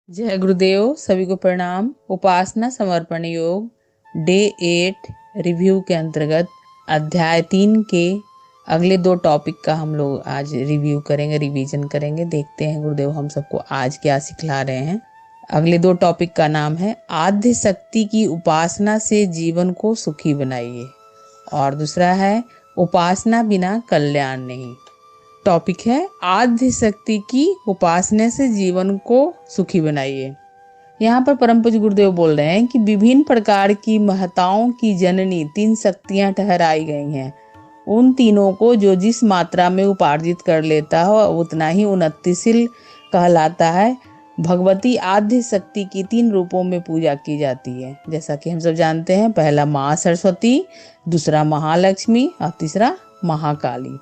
जय गुरुदेव, सभी को प्रणाम। उपासना समर्पण योग डे 8 रिव्यू के अंतर्गत अध्याय 3 के अगले 2 टॉपिक का हम लोग आज रिव्यू करेंगे, रिवीजन करेंगे। देखते हैं गुरुदेव हम सबको आज क्या सिखला रहे हैं। अगले 2 टॉपिक का नाम है आद्य शक्ति की उपासना से जीवन को सुखी बनाइए, और दूसरा है उपासना बिना कल्याण नहीं। टॉपिक है आद्य शक्ति की उपासना से जीवन को सुखी बनाइए। यहाँ पर परम पूज्य गुरुदेव बोल रहे हैं कि विभिन्न प्रकार की महताओं की जननी 3 शक्तियां ठहराई गई हैं। उन तीनों को जो जिस मात्रा में उपार्जित कर लेता हो उतना ही उन्नतिशील कहलाता है। भगवती आद्य शक्ति की 3 रूपों में पूजा की जाती है, जैसा कि हम सब जानते हैं। पहला माँ सरस्वती, दूसरा महालक्ष्मी और तीसरा महाकाली।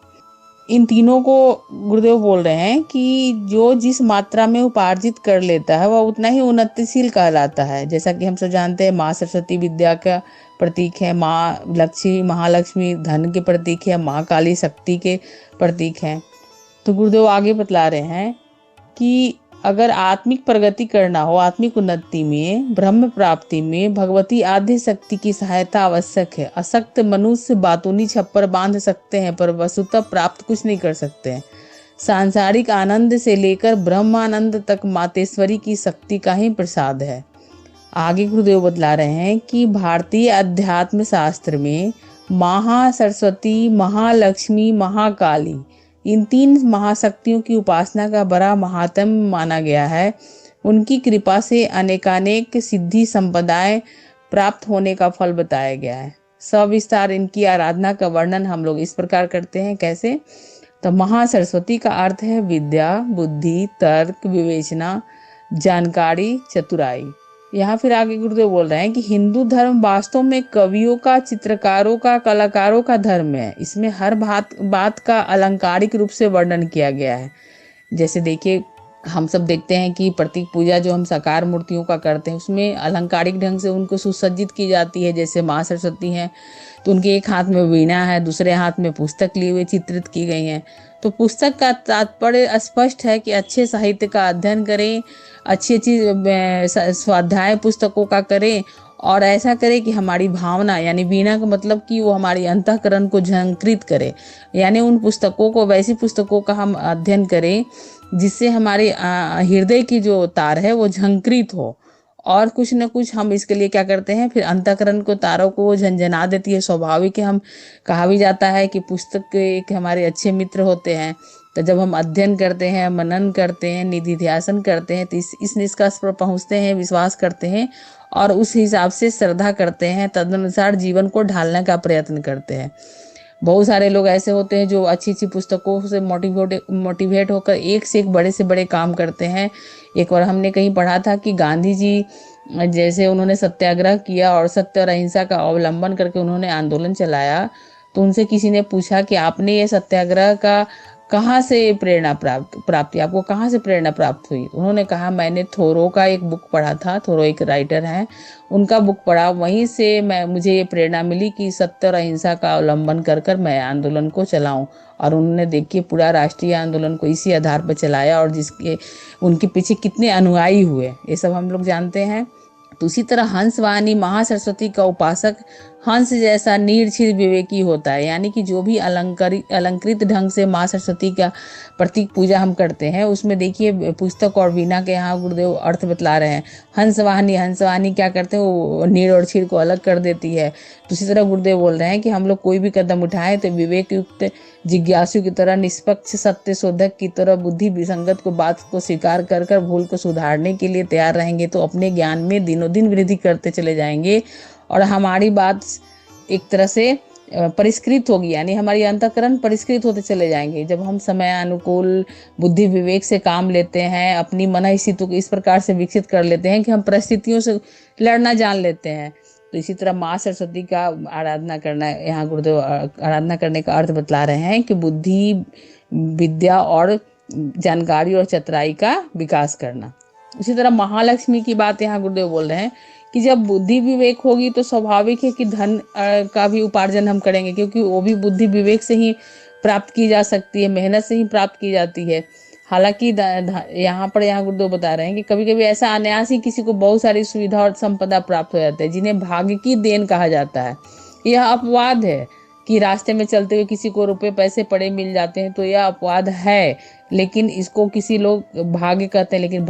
इन तीनों को गुरुदेव बोल रहे हैं कि जो जिस मात्रा में उपार्जित कर लेता है वह उतना ही उन्नतिशील कहलाता है। जैसा कि हम सब जानते हैं, माँ सरस्वती विद्या का प्रतीक है, माँ लक्ष्मी महालक्ष्मी धन के प्रतीक है, माँ काली शक्ति के प्रतीक हैं। तो गुरुदेव आगे बतला रहे हैं कि अगर आत्मिक प्रगति करना हो, आत्मिक उन्नति में, ब्रह्म प्राप्ति में भगवती आद्य शक्ति की सहायता आवश्यक है। अशक्त मनुष्य बातूनी छप्पर बांध सकते हैं पर वस्तुतः प्राप्त कुछ नहीं कर सकते हैं। सांसारिक आनंद से लेकर ब्रह्मानंद तक मातेश्वरी की शक्ति का ही प्रसाद है। आगे गुरुदेव बतला रहे हैं कि भारतीय अध्यात्म शास्त्र में महा सरस्वती, महालक्ष्मी, महाकाली इन 3 महाशक्तियों की उपासना का बड़ा महात्म्य माना गया है। उनकी कृपा से अनेकानेक सिद्धि संपदाएं प्राप्त होने का फल बताया गया है। सविस्तार इनकी आराधना का वर्णन हम लोग इस प्रकार करते हैं। कैसे? तो महा सरस्वती का अर्थ है विद्या, बुद्धि, तर्क, विवेचना, जानकारी, चतुराई। यहाँ फिर आगे गुरुदेव बोल रहे हैं कि हिंदू धर्म वास्तव में कवियों का, चित्रकारों का, कलाकारों का धर्म है। इसमें हर बात का अलंकारिक रूप से वर्णन किया गया है। जैसे देखिए, हम सब देखते हैं कि प्रतीक पूजा जो हम साकार मूर्तियों का करते हैं उसमें अलंकारिक ढंग से उनको सुसज्जित की जाती है। जैसे माँ सरस्वती हैं तो उनके एक हाथ में वीणा है, दूसरे हाथ में पुस्तक लिए हुए चित्रित की गई हैं। तो पुस्तक का तात्पर्य स्पष्ट है कि अच्छे साहित्य का अध्ययन करें, अच्छी अच्छी स्वाध्याय पुस्तकों का करें, और ऐसा करें कि हमारी भावना, यानी वीणा का मतलब कि वो हमारी अंतःकरण को झंकृत करे। यानी उन पुस्तकों को, वैसी पुस्तकों का हम अध्ययन करें जिससे हमारे हृदय की जो तार है वो झंकृत हो। और कुछ न कुछ हम इसके लिए क्या करते हैं, फिर अंतःकरण को, तारों को वो झंझना देती है। स्वाभाविक है, हम कहा भी जाता है कि पुस्तक एक हमारे अच्छे मित्र होते हैं। तो जब हम अध्ययन करते हैं, मनन करते हैं, निधिध्यासन करते हैं, तो इस निष्कर्ष पर पहुँचते हैं, विश्वास करते हैं और उस हिसाब से श्रद्धा करते हैं, तदनुसार जीवन को ढालने का प्रयत्न करते हैं। बहुत सारे लोग ऐसे होते हैं जो अच्छी अच्छी पुस्तकों से मोटिवेट होकर एक से एक बड़े से बड़े काम करते हैं। एक बार हमने कहीं पढ़ा था कि गांधी जी जैसे उन्होंने सत्याग्रह किया और सत्य और अहिंसा का अवलंबन करके उन्होंने आंदोलन चलाया, तो उनसे किसी ने पूछा कि आपने ये सत्याग्रह का कहाँ से प्रेरणा प्राप्ति, आपको कहाँ से प्रेरणा प्राप्त हुई? उन्होंने कहा, मैंने थोरो का एक बुक पढ़ा था, थोरो एक राइटर हैं, उनका बुक पढ़ा, वहीं से मुझे ये प्रेरणा मिली कि सत्य और अहिंसा का अवलंबन कर मैं आंदोलन को चलाऊं। और उन्होंने देखिए पूरा राष्ट्रीय आंदोलन को इसी आधार पर चलाया, और जिसके उनके पीछे कितने अनुयायी हुए ये सब हम लोग जानते हैं। तो उसी तरह हंसवाणी महासरस्वती का उपासक हंस जैसा निर्छिर विवेकी होता है। यानी कि जो भी अलंकृत ढंग से माँ सरस्वती का प्रतीक पूजा हम करते हैं उसमें देखिए पुस्तक और वीणा के यहाँ गुरुदेव अर्थ बतला रहे हैं। हंसवाणी क्या करते हैं, वो नीर और छीर को अलग कर देती है। तो इसी तरह गुरुदेव बोल रहे हैं कि हम लोग कोई भी कदम उठाएं तो विवेक युक्त जिज्ञासु की तरह, निष्पक्ष सत्य शोधक की तरह, बुद्धि विसंगत को बात को स्वीकार कर भूल को सुधारने के लिए तैयार रहेंगे तो अपने ज्ञान में दिनों दिन वृद्धि करते चले जाएंगे और हमारी बात एक तरह से परिष्कृत होगी। यानी हमारी अंतःकरण परिष्कृत होते चले जाएंगे। जब हम समय अनुकूल बुद्धि विवेक से काम लेते हैं, अपनी मन स्थिति को इस प्रकार से विकसित कर लेते हैं कि हम परिस्थितियों से लड़ना जान लेते हैं। तो इसी तरह माँ सरस्वती का आराधना करना, यहाँ गुरुदेव आराधना करने का अर्थ बतला रहे हैं कि बुद्धि, विद्या और जानकारी और चतुराई का विकास करना। इसी तरह महालक्ष्मी की बात यहाँ गुरुदेव बोल रहे हैं कि जब बुद्धि विवेक होगी तो स्वाभाविक है कि धन का भी उपार्जन हम करेंगे, क्योंकि वो भी बुद्धि विवेक से ही प्राप्त की जा सकती है, मेहनत से ही प्राप्त की जाती है। हालांकि यहाँ गुरुदेव बता रहे हैं कि कभी कभी ऐसा अनायास ही किसी को बहुत सारी सुविधा और संपदा प्राप्त हो जाती है, जिन्हें भाग्य की देन कहा जाता है। यह अपवाद है कि रास्ते में चलते हुए किसी को रुपए पैसे पड़े मिल जाते हैं, तो यह अपवाद है। लेकिन इसको किसी लोग भाग्य कहते हैं, लेकिन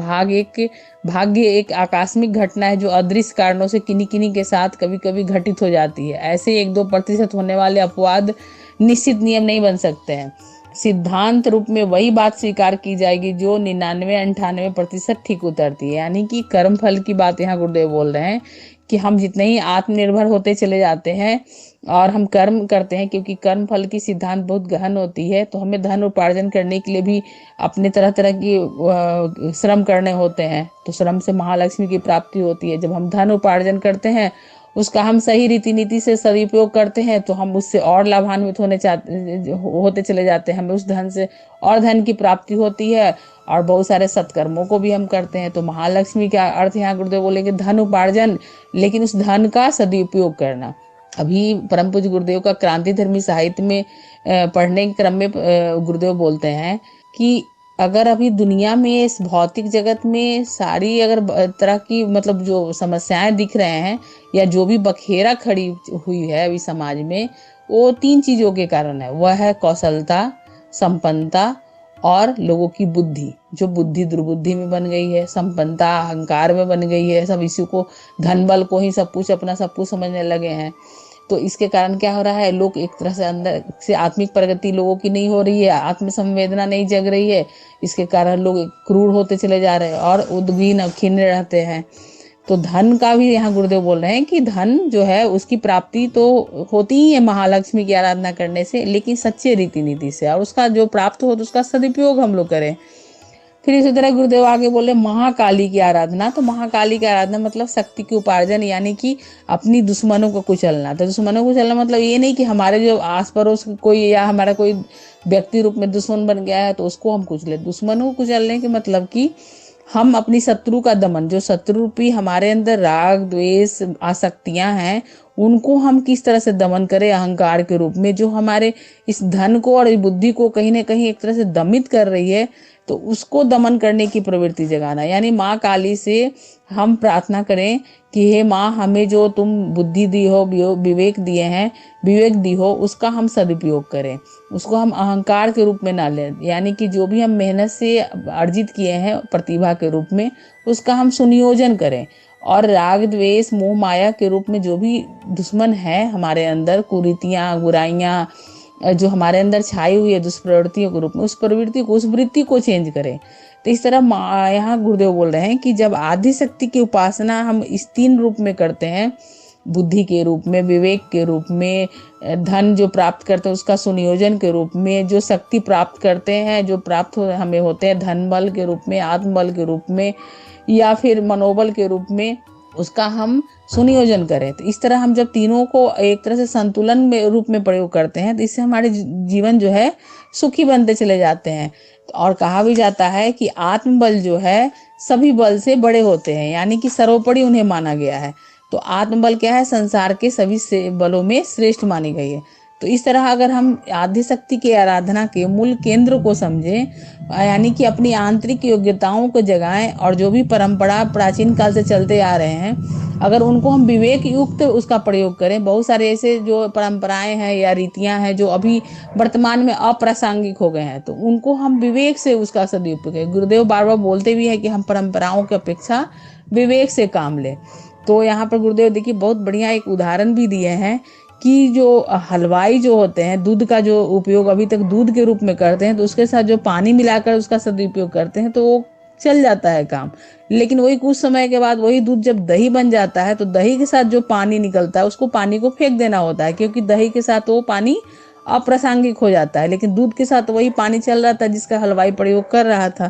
भाग्य एक आकस्मिक घटना है जो अदृश्य कारणों से किन्हीं किन्हीं के साथ कभी कभी घटित हो जाती है। ऐसे 1-2% होने वाले अपवाद निश्चित नियम नहीं बन सकते हैं। सिद्धांत रूप में वही बात स्वीकार की जाएगी जो 99-98% ठीक उतरती है। यानी कि कर्म फल की बात यहाँ गुरुदेव बोल रहे हैं कि हम जितने ही आत्मनिर्भर होते चले जाते हैं और हम कर्म करते हैं, क्योंकि कर्म फल की सिद्धांत बहुत गहन होती है, तो हमें धन उपार्जन करने के लिए भी अपने तरह तरह की श्रम करने होते हैं। तो श्रम से महालक्ष्मी की प्राप्ति होती है। जब हम धन उपार्जन करते हैं, उसका हम सही रीति नीति से सदुपयोग करते हैं, तो हम उससे और लाभान्वित होते चले जाते हैं। हमें उस धन से और धन की प्राप्ति होती है और बहुत सारे सत्कर्मों को भी हम करते हैं। तो महालक्ष्मी का अर्थ यहाँ गुरुदेव बोलेंगे धन उपार्जन, लेकिन उस धन का सदुपयोग करना। अभी परम पूज्य गुरुदेव का क्रांति धर्मी साहित्य में पढ़ने के क्रम में गुरुदेव बोलते हैं कि अगर अभी दुनिया में इस भौतिक जगत में सारी अगर तरह की मतलब जो समस्याएं दिख रहे हैं या जो भी बखेरा खड़ी हुई है अभी समाज में, वो 3 चीजों के कारण है। वह है कौशलता, संपन्नता और लोगों की बुद्धि। जो बुद्धि दुर्बुद्धि में बन गई है, संपन्नता अहंकार में बन गई है, सब इसी को धन बल को ही सब कुछ अपना सब कुछ समझने लगे हैं। तो इसके कारण क्या हो रहा है, लोग एक तरह से अंदर से आत्मिक प्रगति लोगों की नहीं हो रही है, आत्म संवेदना नहीं जग रही है। इसके कारण लोग क्रूर होते चले जा रहे हैं और उद्विग्न खिन्न रहते हैं। तो धन का भी यहाँ गुरुदेव बोल रहे हैं कि धन जो है उसकी प्राप्ति तो होती ही है महालक्ष्मी की आराधना करने से, लेकिन सच्चे रीति नीति से, और उसका जो प्राप्त हो तो उसका सदुपयोग हम लोग करें। फिर इसी तरह गुरुदेव आगे बोले महाकाली की आराधना। तो महाकाली की आराधना मतलब शक्ति की उपार्जन, यानी कि अपनी दुश्मनों को कुचलना। तो दुश्मनों को कुचलना मतलब ये नहीं कि हमारे जो आस पड़ोस कोई या हमारा कोई व्यक्ति रूप में दुश्मन बन गया है तो उसको हम कुचले। दुश्मनों को कुचलने के मतलब कि हम अपनी शत्रु का दमन, जो शत्रु रूपी हमारे अंदर राग द्वेष आसक्तियां हैं, उनको हम किस तरह से दमन करें अहंकार के रूप में, जो हमारे इस धन को और बुद्धि को कहीं ना कहीं एक तरह से दमित कर रही है। तो उसको दमन करने की प्रवृत्ति जगाना। यानी माँ काली से हम प्रार्थना करें कि हे माँ, हमें जो तुम बुद्धि दी हो, विवेक दिए हैं, विवेक दी हो, उसका हम सदुपयोग करें, उसको हम अहंकार के रूप में ना लें। यानी कि जो भी हम मेहनत से अर्जित किए हैं प्रतिभा के रूप में, उसका हम सुनियोजन करें। और राग द्वेष मोह माया के रूप में जो भी दुश्मन है हमारे अंदर, कुरीतियाँ बुराइयाँ जो हमारे अंदर छाई हुई है दुष्प्रवृत्तियों के रूप में, उस प्रवृत्ति को, उस वृत्ति को चेंज करें। तो इस तरह यहाँ गुरुदेव बोल रहे हैं कि जब आदि शक्ति की उपासना हम इस 3 रूप में करते हैं, बुद्धि के रूप में, विवेक के रूप में, धन जो प्राप्त करते हैं उसका सुनियोजन के रूप में, जो शक्ति प्राप्त करते हैं, जो प्राप्त हमें होते हैं धन बल के रूप में, आत्म बल के रूप में या फिर मनोबल के रूप में, उसका हम सुनियोजन करें। तो इस तरह हम जब तीनों को एक तरह से संतुलन में रूप में प्रयोग करते हैं, तो इससे हमारे जीवन जो है सुखी बनते चले जाते हैं। और कहा भी जाता है कि आत्मबल जो है सभी बल से बड़े होते हैं, यानी कि सर्वोपरि उन्हें माना गया है। तो आत्मबल क्या है, संसार के सभी बलों में श्रेष्ठ मानी गई है। तो इस तरह अगर हम आदि शक्ति की आराधना के मूल केंद्र को समझें, यानी कि अपनी आंतरिक योग्यताओं को जगाएं, और जो भी परंपरा प्राचीन काल से चलते आ रहे हैं, अगर उनको हम विवेक युक्त उसका प्रयोग करें। बहुत सारे ऐसे जो परंपराएं हैं या रीतियां हैं जो अभी वर्तमान में अप्रासंगिक हो गए हैं, तो उनको हम विवेक से उसका सदुपयोग करें। गुरुदेव बार बार बोलते भी है कि हम परंपराओं की अपेक्षा विवेक से काम लें। तो यहाँ पर गुरुदेव देखिए बहुत बढ़िया एक उदाहरण भी दिए हैं कि जो हलवाई जो होते हैं, दूध का जो उपयोग अभी तक दूध के रूप में करते हैं, तो उसके साथ जो पानी मिलाकर उसका सदुपयोग करते हैं तो वो चल जाता है काम। लेकिन वही कुछ समय के बाद वही दूध जब दही बन जाता है, तो दही के साथ जो पानी निकलता है उसको पानी को फेंक देना होता है, क्योंकि दही के साथ वो पानी अप्रासंगिक हो जाता है। लेकिन दूध के साथ वही पानी चल रहा था जिसका हलवाई प्रयोग कर रहा था।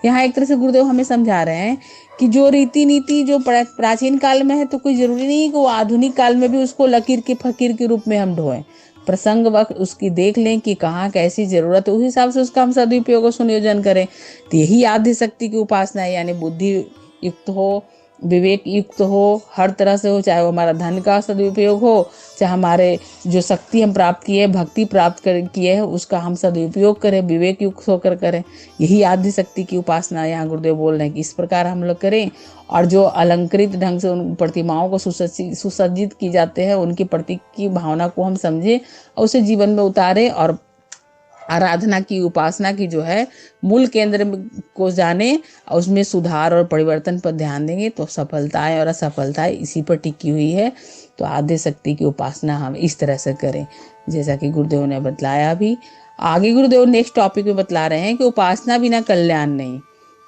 यहाँ एक तरह से गुरुदेव हमें समझा रहे हैं कि जो रीति नीति जो प्राचीन काल में है, तो कोई जरूरी नहीं है कि वो आधुनिक काल में भी उसको लकीर के फकीर के रूप में हम ढोएं। प्रसंग वक्त उसकी देख लें कि कहाँ कैसी जरूरत है, उस हिसाब से उसका हम सदुपयोग और सुनियोजन करें। तो यही आदि शक्ति की उपासना है, यानी बुद्धि युक्त हो, विवेक युक्त हो, हर तरह से हो, चाहे वो हमारा धन का सदुपयोग हो, चाहे हमारे जो शक्ति हम प्राप्त किए, भक्ति प्राप्त कर किए है, उसका हम सदुपयोग करें, विवेक युक्त होकर करें। यही आदि शक्ति की उपासना यहाँ गुरुदेव बोल रहे हैं कि इस प्रकार हम लोग करें। और जो अलंकृत ढंग से उन प्रतिमाओं को सुसज्जित की जाते हैं, उनकी प्रतीक की भावना को हम समझें और उसे जीवन में उतारें, और आराधना की, उपासना की जो है मूल केंद्र को जाने और उसमें सुधार और परिवर्तन पर ध्यान देंगे तो सफलताएं और असफलताएं इसी पर टिकी हुई है। तो आद्य शक्ति की उपासना हम इस तरह से करें जैसा कि गुरुदेव ने बतलाया। भी आगे गुरुदेव नेक्स्ट टॉपिक में बतला रहे हैं कि उपासना बिना कल्याण नहीं।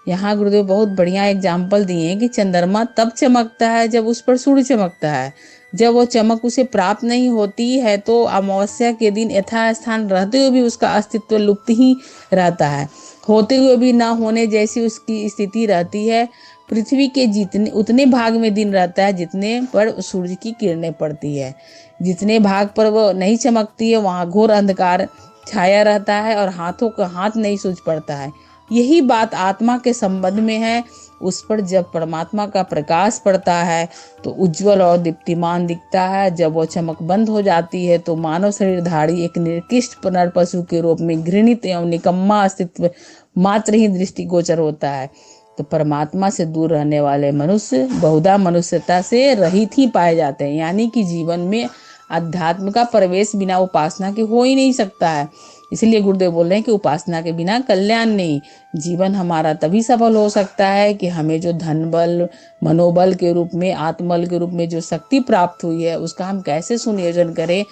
यहाँ गुरुदेव बहुत बढ़िया एग्जाम्पल दिए हैं कि चंद्रमा तब चमकता है जब उस पर सूर्य चमकता है। जब वो चमक उसे प्राप्त नहीं होती है तो अमावस्या के दिन यथास्थान रहते हुए भी उसका अस्तित्व लुप्त ही रहता है, होते हुए भी न होने जैसी उसकी स्थिति रहती है। पृथ्वी के जितने उतने भाग में दिन रहता है जितने पर सूर्य की किरणें पड़ती है। जितने भाग पर वो नहीं चमकती है वहाँ घोर अंधकार छाया रहता है और हाथों का हाथ नहीं सूझ पड़ता है। यही बात आत्मा के संबंध में है। उस पर जब परमात्मा का प्रकाश पड़ता है तो उज्जवल और दीप्तिमान दिखता है। जब वो चमक बंद हो जाती है तो मानव शरीरधारी एक निकृष्ट नर पशु के रूप में घृणित एवं निकम्मा अस्तित्व मात्र ही दृष्टिगोचर होता है। तो परमात्मा से दूर रहने वाले मनुष्य बहुधा मनुष्यता से रहित ही पाए जाते हैं। यानी कि जीवन में अध्यात्म का प्रवेश बिना उपासना के हो ही नहीं सकता है। इसलिए गुरुदेव बोल रहे हैं कि उपासना के बिना कल्याण नहीं। जीवन हमारा तभी सफल हो सकता है कि हमें जो धन बल, मनोबल के रूप में, आत्मबल के रूप में जो शक्ति प्राप्त हुई है उसका हम कैसे सुनियोजन करें।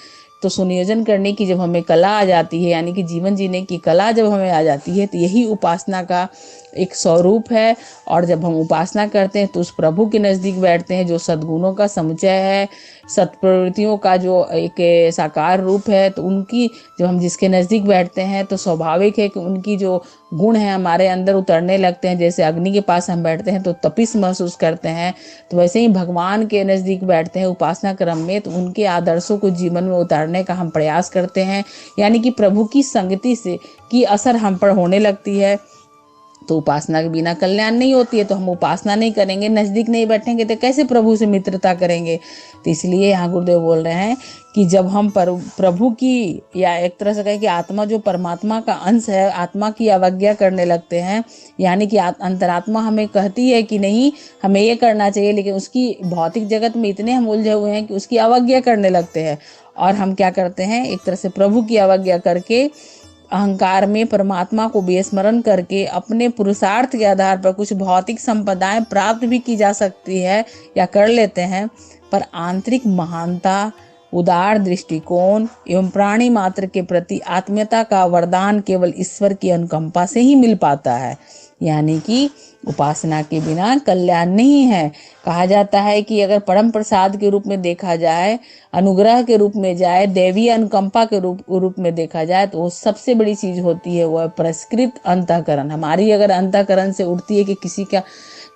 तो सुनियोजन करने की जब हमें कला आ जाती है, यानी कि जीवन जीने की कला जब हमें आ जाती है, तो यही उपासना का एक स्वरूप है। और जब हम उपासना करते हैं तो उस प्रभु के नज़दीक बैठते हैं जो सद्गुणों का समुच्चय है, सत्प्रवृत्तियों का जो एक साकार रूप है। तो उनकी जब हम जिसके नज़दीक बैठते हैं तो स्वाभाविक है कि उनकी जो गुण हैं हमारे अंदर उतरने लगते हैं। जैसे अग्नि के पास हम बैठते हैं तो तपिश महसूस करते हैं, तो वैसे ही भगवान के नज़दीक बैठते हैं उपासना क्रम में तो उनके आदर्शों को जीवन में उतारने का हम प्रयास करते हैं। यानी कि प्रभु की संगति से की असर हम पर होने लगती है। तो उपासना के बिना कल्याण नहीं होती है। तो हम उपासना नहीं करेंगे, नज़दीक नहीं बैठेंगे तो कैसे प्रभु से मित्रता करेंगे। तो इसलिए यहाँ गुरुदेव बोल रहे हैं कि जब हम प्रभु की, या एक तरह से कहें कि आत्मा जो परमात्मा का अंश है, आत्मा की अवज्ञा करने लगते हैं, यानी कि अंतरात्मा हमें कहती है कि नहीं हमें ये करना चाहिए, लेकिन उसकी भौतिक जगत में इतने हम उलझे हुए हैं कि उसकी अवज्ञा करने लगते हैं। और हम क्या करते हैं, एक तरह से प्रभु की अवज्ञा करके अहंकार में परमात्मा को विस्मरण करके अपने पुरुषार्थ के आधार पर कुछ भौतिक संपदाएं प्राप्त भी की जा सकती है या कर लेते हैं, पर आंतरिक महानता, उदार दृष्टिकोण एवं प्राणी मात्र के प्रति आत्मीयता का वरदान केवल ईश्वर की अनुकंपा से ही मिल पाता है। यानी कि उपासना के बिना कल्याण नहीं है। कहा जाता है कि अगर परम प्रसाद के रूप में देखा जाए, अनुग्रह के रूप में जाए, दैवीय अनुकंपा के रूप में देखा जाए तो वो सबसे बड़ी चीज होती है वह पुरस्कृत अंतःकरण। हमारी अगर अंतःकरण से उठती है कि किसी का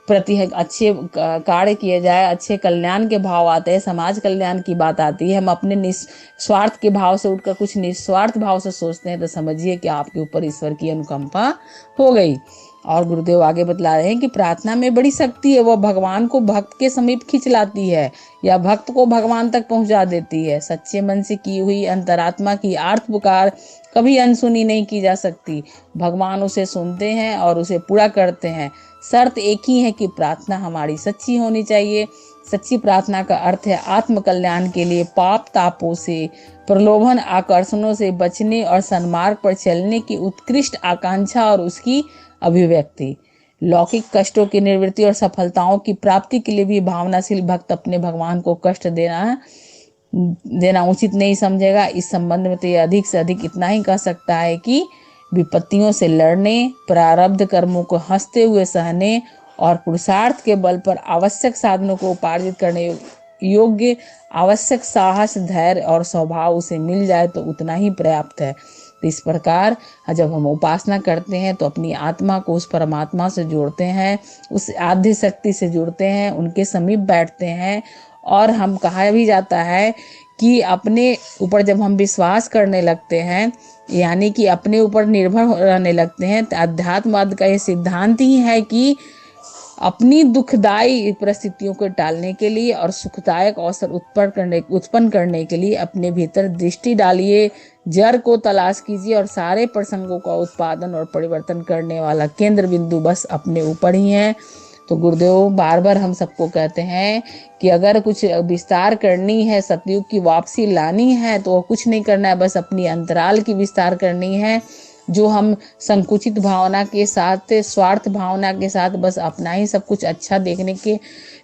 प्रति अच्छे कार्य किए जाए, अच्छे कल्याण के भाव आते हैं, समाज कल्याण की बात आती है, हम अपने निस्वार्थ के भाव से उठकर कुछ निस्वार्थ भाव से सोचते हैं, तो समझिए कि आपके ऊपर ईश्वर की अनुकंपा हो गई। और गुरुदेव आगे बतला रहे हैं कि प्रार्थना में बड़ी शक्ति है, वह भगवान को भक्त के समीप खींच लाती है या भक्त को भगवान तक पहुंचा देती है। सच्चे मन से की हुई अंतरात्मा की आर्त पुकार कभी अनसुनी नहीं की जा सकती। भगवान उसे सुनते हैं और उसे पूरा करते हैं। शर्त एक ही है कि प्रार्थना हमारी सच्ची होनी चाहिए। सच्ची प्रार्थना का अर्थ है आत्म कल्याण के लिए पाप तापों से, प्रलोभन आकर्षणों से बचने और सन्मार्ग पर चलने की उत्कृष्ट आकांक्षा और उसकी अभिव्यक्ति। लौकिक कष्टों की निवृत्ति और सफलताओं की प्राप्ति के लिए भी भावनाशील भक्त अपने भगवान को कष्ट देना उचित नहीं समझेगा। इस संबंध में तो ये अधिक से अधिक इतना ही कह सकता है कि विपत्तियों से लड़ने, प्रारब्ध कर्मों को हंसते हुए सहने और पुरुषार्थ के बल पर आवश्यक साधनों को उपार्जित करने योग्य आवश्यक साहस, धैर्य और स्वभाव उसे मिल जाए तो उतना ही पर्याप्त है। तो इस प्रकार जब हम उपासना करते हैं तो अपनी आत्मा को उस परमात्मा से जोड़ते हैं, उस आद्य शक्ति से जुड़ते हैं, उनके समीप बैठते हैं। और हम कहा भी जाता है कि अपने ऊपर जब हम विश्वास करने लगते हैं, यानी कि अपने ऊपर निर्भर रहने लगते हैं, तो अध्यात्मवाद का ये सिद्धांत ही है कि अपनी दुखदायी परिस्थितियों को टालने के लिए और सुखदायक अवसर उत्पन्न करने के लिए अपने भीतर दृष्टि डालिए, जड़ को तलाश कीजिए और सारे प्रसंगों का उत्पादन और परिवर्तन करने वाला केंद्र बिंदु बस अपने ऊपर ही है। तो गुरुदेव बार बार हम सबको कहते हैं कि अगर कुछ विस्तार करनी है, सतयुग की वापसी लानी है, तो कुछ नहीं करना है, बस अपनी अंतराल की विस्तार करनी है। जो हम संकुचित भावना के साथ, स्वार्थ भावना के साथ बस अपना ही सब कुछ अच्छा देखने के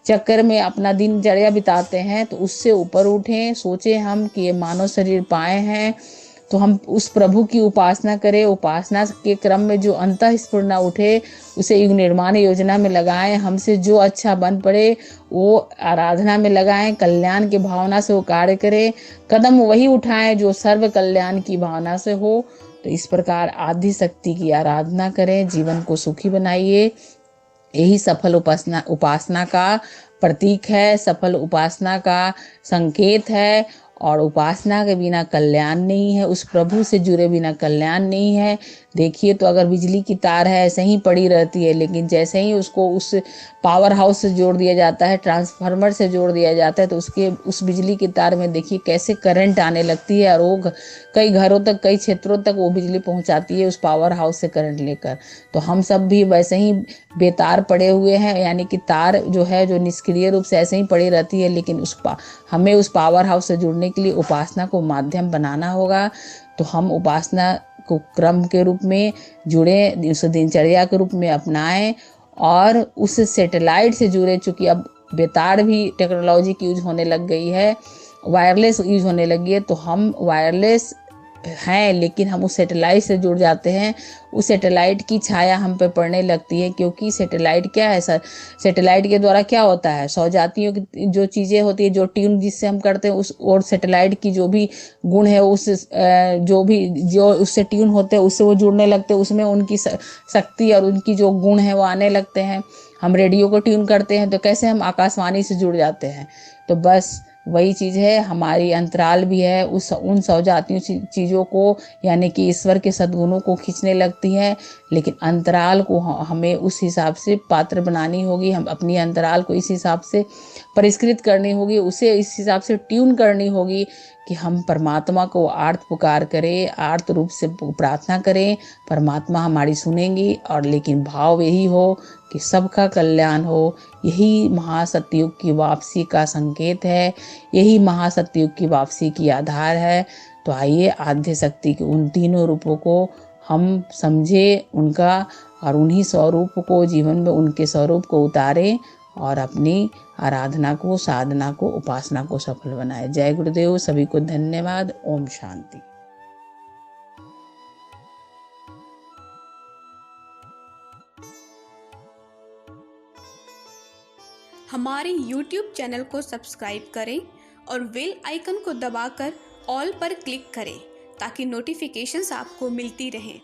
चक्कर में अपना दिनचर्या बिताते हैं, तो उससे ऊपर उठें। सोचे हम कि ये मानव शरीर पाए हैं, तो हम उस प्रभु की उपासना करें। उपासना के क्रम में जो अंतःस्फुरना उठे उसे युग निर्माण योजना में लगाएं। हमसे जो अच्छा बन पड़े वो आराधना में लगाएं। कल्याण की भावना से वो कार्य करें। कदम वही उठाएं जो सर्व कल्याण की भावना से हो। तो इस प्रकार आदि शक्ति की आराधना करें, जीवन को सुखी बनाइए। यही सफल उपासना का प्रतीक है, सफल उपासना का संकेत है। और उपासना के बिना कल्याण नहीं है, उस प्रभु से जुड़े बिना कल्याण नहीं है। देखिए तो अगर बिजली की तार है ऐसे ही पड़ी रहती है, लेकिन जैसे ही उसको उस पावर हाउस से जोड़ दिया जाता है, ट्रांसफार्मर से जोड़ दिया जाता है, तो उस बिजली की तार में देखिए कैसे करंट आने लगती है और वो कई घरों तक, कई क्षेत्रों तक वो बिजली पहुंचाती है उस पावर हाउस से करंट लेकर। तो हम सब भी वैसे ही बेतार पड़े हुए हैं, यानी कि तार जो है जो निष्क्रिय रूप से ऐसे ही पड़ी रहती है, लेकिन हमें उस पावर हाउस से जुड़ने के लिए उपासना को माध्यम बनाना होगा। तो हम उपासना को क्रम के रूप में जुड़े, उस दिनचर्या के रूप में अपनाएं और उस सैटेलाइट से जुड़े। चूँकि अब बेतार भी टेक्नोलॉजी की यूज होने लग गई है, वायरलेस यूज होने लगी है, तो हम वायरलेस हैं लेकिन हम उस सैटेलाइट से जुड़ जाते हैं। उस सैटेलाइट की छाया हम पे पड़ने लगती है, क्योंकि सैटेलाइट क्या है सर, सैटेलाइट के द्वारा क्या होता है, सौजातियों की जो चीज़ें होती है, जो ट्यून जिससे हम करते हैं उस, और सैटेलाइट की जो भी गुण है जो उससे ट्यून होते हैं उससे वो जुड़ने लगते हैं, उसमें उनकी शक्ति और उनकी जो गुण है वो आने लगते हैं। हम रेडियो को ट्यून करते हैं तो कैसे हम आकाशवाणी से जुड़ जाते हैं। तो बस वही चीज़ है, हमारी अंतराल भी है उन सौजातीय चीज़ों को, यानी कि ईश्वर के सद्गुणों को खींचने लगती है। लेकिन अंतराल को हमें उस हिसाब से पात्र बनानी होगी, हम अपनी अंतराल को इस हिसाब से परिष्कृत करनी होगी, उसे इस हिसाब से ट्यून करनी होगी कि हम परमात्मा को आर्त पुकार करें, आर्त रूप से प्रार्थना करें। परमात्मा हमारी सुनेंगी, और लेकिन भाव यही हो कि सबका कल्याण हो। यही महासतयुग की वापसी का संकेत है, यही महासतयुग की वापसी की आधार है। तो आइए आद्य शक्ति के उन तीनों रूपों को हम समझे उनका, और उन्हीं स्वरूप को जीवन में, उनके स्वरूप को उतारें और अपनी आराधना को, साधना को, उपासना को सफल बनाए। जय गुरुदेव, सभी को धन्यवाद। ओम शांति। हमारे YouTube चैनल को सब्सक्राइब करें और बेल आइकन को दबाकर ऑल पर क्लिक करें ताकि नोटिफिकेशंस आपको मिलती रहें।